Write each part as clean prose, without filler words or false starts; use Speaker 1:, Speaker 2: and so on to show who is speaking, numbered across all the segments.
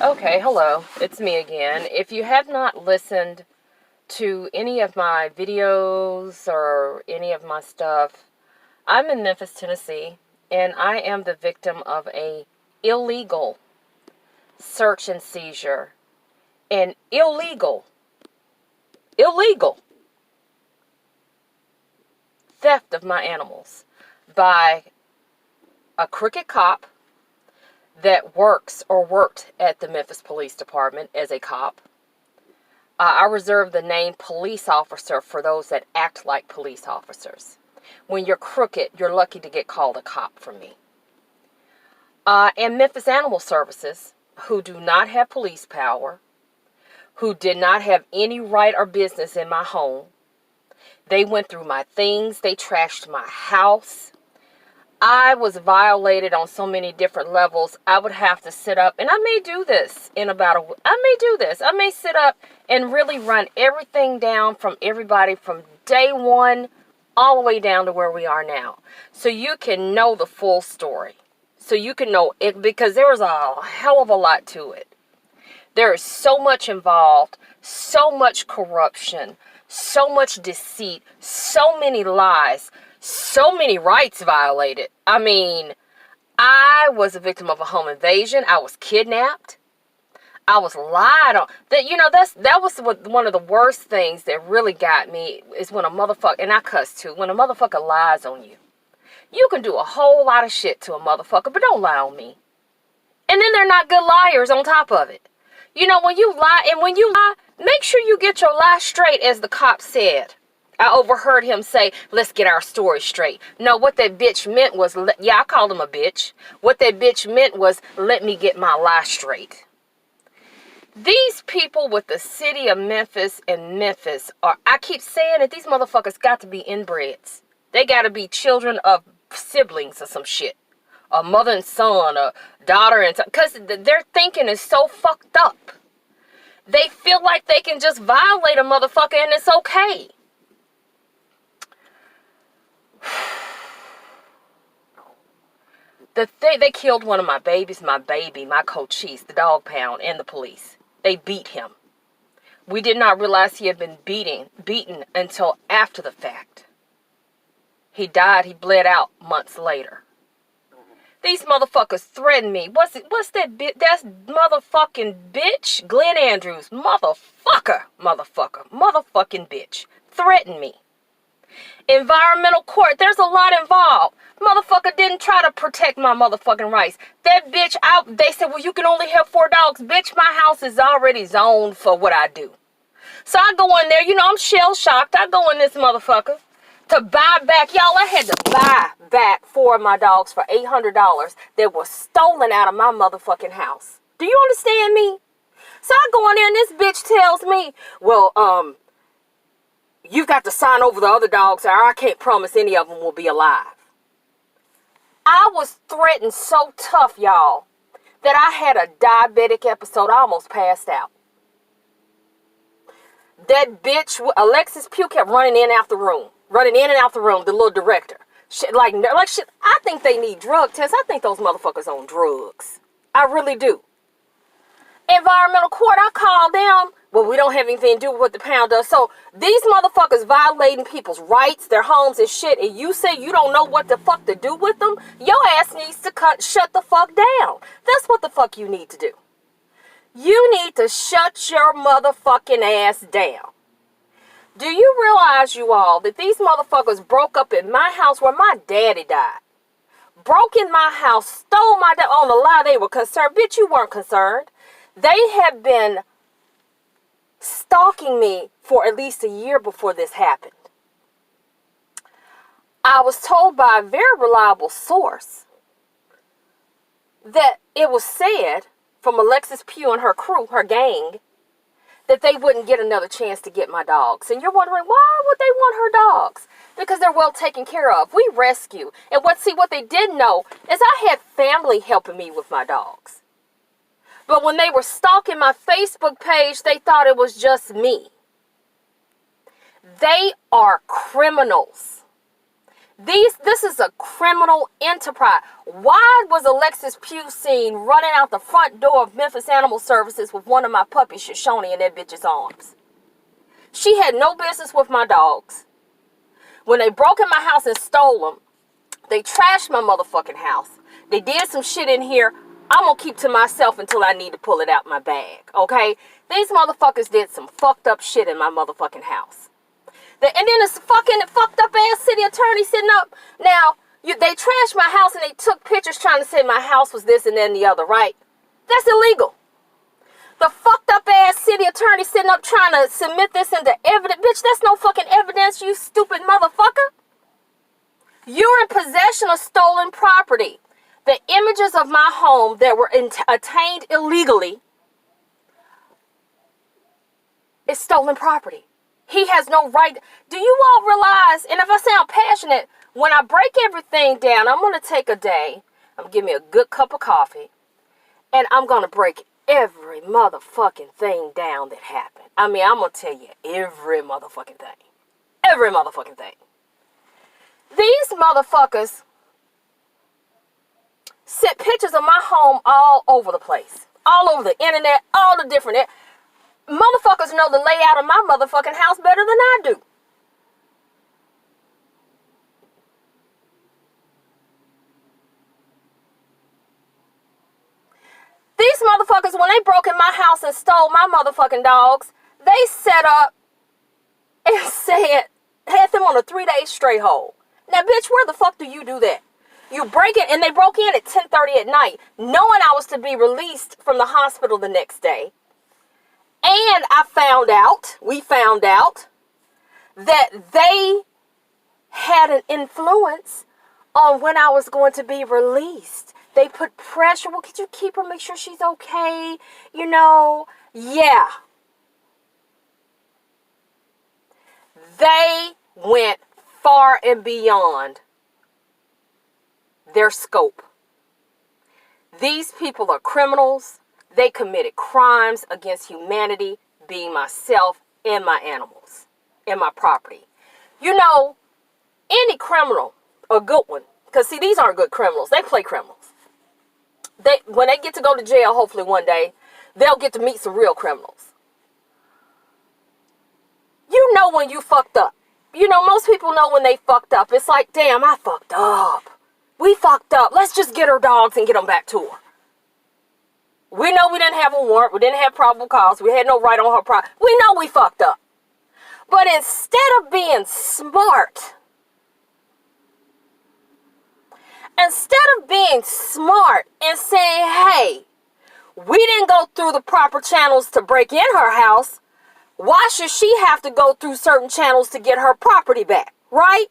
Speaker 1: Okay, hello. It's me again. If you have not listened to any of my videos or any of my stuff, I'm in Memphis, Tennessee, and I am the victim of a illegal search and seizure and illegal theft of my animals by a crooked cop that works or worked at the Memphis Police Department as a cop. I reserve the name police officer for those that act like police officers. When you're crooked, you're lucky to get called a cop from me. And Memphis Animal Services, who do not have police power, who did not have any right or business in my home. They went through my things. They trashed my house. I was violated on so many different levels. I would have to sit up, and I may do this in about a week. I may sit up and really run everything down from everybody from day one all the way down to where we are now. So you can know the full story. So you can know it, because there's a hell of a lot to it. There is so much involved, so much corruption, so much deceit, so many lies, so many rights violated. I mean, I was a victim of a home invasion. I was kidnapped. I was lied on. That was one of the worst things that really got me, is when a motherfucker, and I cuss too, when a motherfucker lies on you. You can do a whole lot of shit to a motherfucker, but don't lie on me. And then they're not good liars on top of it. When you lie, make sure you get your lie straight, as the cop said. I overheard him say, let's get our story straight. No, what that bitch meant was, I called him a bitch. What that bitch meant was, let me get my lie straight. These people with the city of Memphis and Memphis I keep saying that these motherfuckers got to be inbreds. They got to be children of siblings or some shit. A mother and son, a daughter and son. Because their thinking is so fucked up. They feel like they can just violate a motherfucker and it's okay. They killed one of my babies, my coachise, the dog pound, and the police. They beat him. We did not realize he had been beaten until after the fact. He died. He bled out months later. These motherfuckers threatened me. What's that bitch? That's motherfucking bitch. Glenn Andrews. Motherfucking bitch. Threatened me. Environmental court. There's a lot involved. Motherfucker didn't try to protect my motherfucking rights. That bitch they said, well, you can only have 4 dogs. Bitch, my house is already zoned for what I do. So I go in there. I'm shell shocked. I go in this motherfucker to buy back. Y'all, I had to buy back 4 of my dogs for $800 that were stolen out of my motherfucking house. Do you understand me? So I go in there and this bitch tells me, well, you've got to sign over the other dogs or I can't promise any of them will be alive. I was threatened so tough, y'all, that I had a diabetic episode. I almost passed out. That bitch, Alexis Pugh, kept running in and out the room, the little director. Shit, like shit. I think they need drug tests. I think those motherfuckers on drugs. I really do. Environmental court, I called them. Well, we don't have anything to do with what the pound does. So these motherfuckers violating people's rights, their homes and shit, and you say you don't know what the fuck to do with them? Your ass needs to shut the fuck down. That's what the fuck you need to do. You need to shut your motherfucking ass down. Do you realize, you all, that these motherfuckers broke up in my house where my daddy died? Broke in my house, stole my dad. On the lie, they were concerned. Bitch, you weren't concerned. They had been stalking me for at least a year before this happened. I was told by a very reliable source that it was said from Alexis Pugh and her crew, her gang, that they wouldn't get another chance to get my dogs. And you're wondering, why would they want her dogs? Because they're well taken care of. We rescue. And what they didn't know is I had family helping me with my dogs. But when they were stalking my Facebook page, they thought it was just me. They are criminals. This is a criminal enterprise. Why was Alexis Pugh seen running out the front door of Memphis Animal Services with one of my puppies, Shoshone, in that bitch's arms? She had no business with my dogs. When they broke in my house and stole them, they trashed my motherfucking house. They did some shit in here I'm gonna keep to myself until I need to pull it out my bag, okay? These motherfuckers did some fucked up shit in my motherfucking house. And then this fucking fucked up ass city attorney sitting up. Now, they trashed my house and they took pictures trying to say my house was this and then the other, right? That's illegal. The fucked up ass city attorney sitting up trying to submit this into evidence. Bitch, that's no fucking evidence, you stupid motherfucker. You're in possession of stolen property. The images of my home that were attained illegally is stolen property. He has no right. Do you all realize, and if I sound passionate, when I break everything down, I'm going to take a day, I'm going to give me a good cup of coffee, and I'm going to break every motherfucking thing down that happened. I mean, I'm going to tell you every motherfucking thing. Every motherfucking thing. These motherfuckers sent pictures of my home all over the place. All over the internet, all the different... Motherfuckers know the layout of my motherfucking house better than I do. These motherfuckers, when they broke in my house and stole my motherfucking dogs, they set up and had them on a 3-day straight hold. Now, bitch, where the fuck do you do that? You break it, and they broke in at 10:30 at night, knowing I was to be released from the hospital the next day. And we found out that they had an influence on when I was going to be released. They put pressure. Well, could you keep her, make sure she's okay? You know, yeah. They went far and beyond their scope. These people are criminals. They committed crimes against humanity, being myself and my animals and my property. You know, any criminal, a good one, because see, these aren't good criminals. They play criminals. When they get to go to jail, hopefully one day, they'll get to meet some real criminals. You know when you fucked up. You know, most people know when they fucked up. It's like, damn, I fucked up. We fucked up. Let's just get her dogs and get them back to her. We know we didn't have a warrant. We didn't have probable cause. We had no right on her property. We know we fucked up. But instead of being smart, and saying, hey, we didn't go through the proper channels to break in her house, why should she have to go through certain channels to get her property back, right?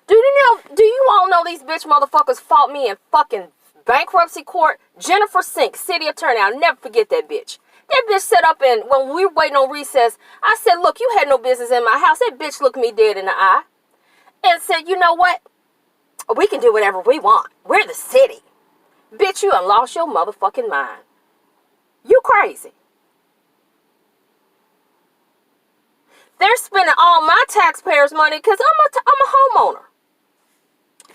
Speaker 1: Do you all know these bitch motherfuckers fought me in fucking bankruptcy court? Jennifer Sink, city attorney, I'll never forget that bitch. That bitch set up, and when we were waiting on recess, I said, look, you had no business in my house. That bitch looked me dead in the eye and said, you know what? We can do whatever we want. We're the city. Bitch, you done lost your motherfucking mind. You crazy. They're spending all my taxpayers' money because I'm a homeowner.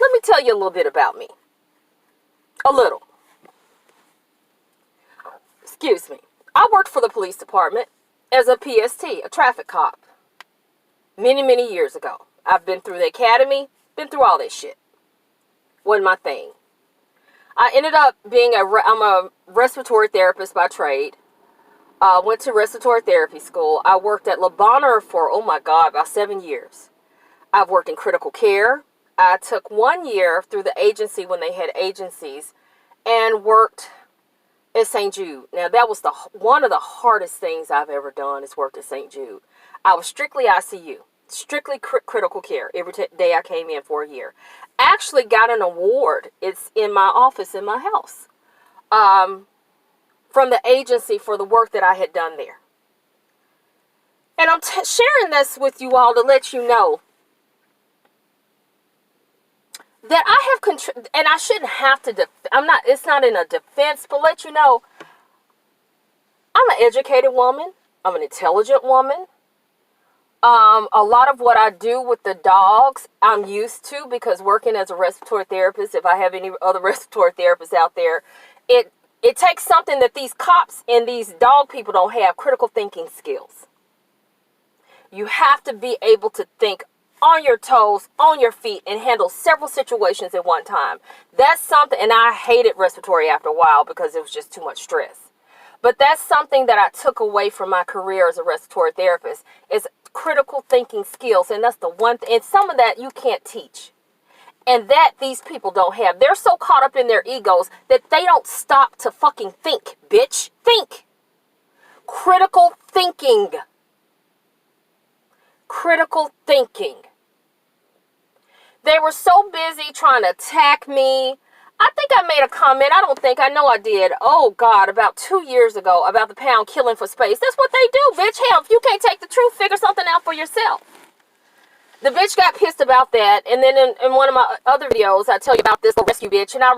Speaker 1: Let me tell you a little bit about me. A little. Excuse me. I worked for the police department as a PST, a traffic cop, many, many years ago. I've been through the academy, been through all this shit. Wasn't my thing. I ended up being I'm a respiratory therapist by trade. Went to respiratory therapy school. I worked at Le Bonheur for, oh my God, about 7 years. I've worked in critical care. I took 1 year through the agency when they had agencies and worked at St. Jude. Now, that was one of the hardest things I've ever done is worked at St. Jude. I was strictly ICU, strictly critical care every day I came in for a year. Actually got an award. It's in my office in my house. From the agency for the work that I had done there. And I'm sharing this with you all to let you know that I have and I shouldn't have to, it's not in a defense, but let you know, I'm an educated woman. I'm an intelligent woman. A lot of what I do with the dogs, I'm used to, because working as a respiratory therapist, if I have any other respiratory therapists out there, it takes something that these cops and these dog people don't have: critical thinking skills. You have to be able to think on your toes, on your feet, and handle several situations at one time. That's something, and I hated respiratory after a while because it was just too much stress. But that's something that I took away from my career as a respiratory therapist, is critical thinking skills. And that's the one thing, and some of that you can't teach. And that these people don't have. They're so caught up in their egos that they don't stop to fucking think, bitch. Think. Critical thinking. Critical thinking. They were so busy trying to attack me. I think I made a comment. I know I did. Oh, God, about 2 years ago about the pound killing for space. That's what they do, bitch. Hell, if you can't take the truth, figure something out for yourself. The bitch got pissed about that. And then in one of my other videos, I tell you about this rescue bitch. And I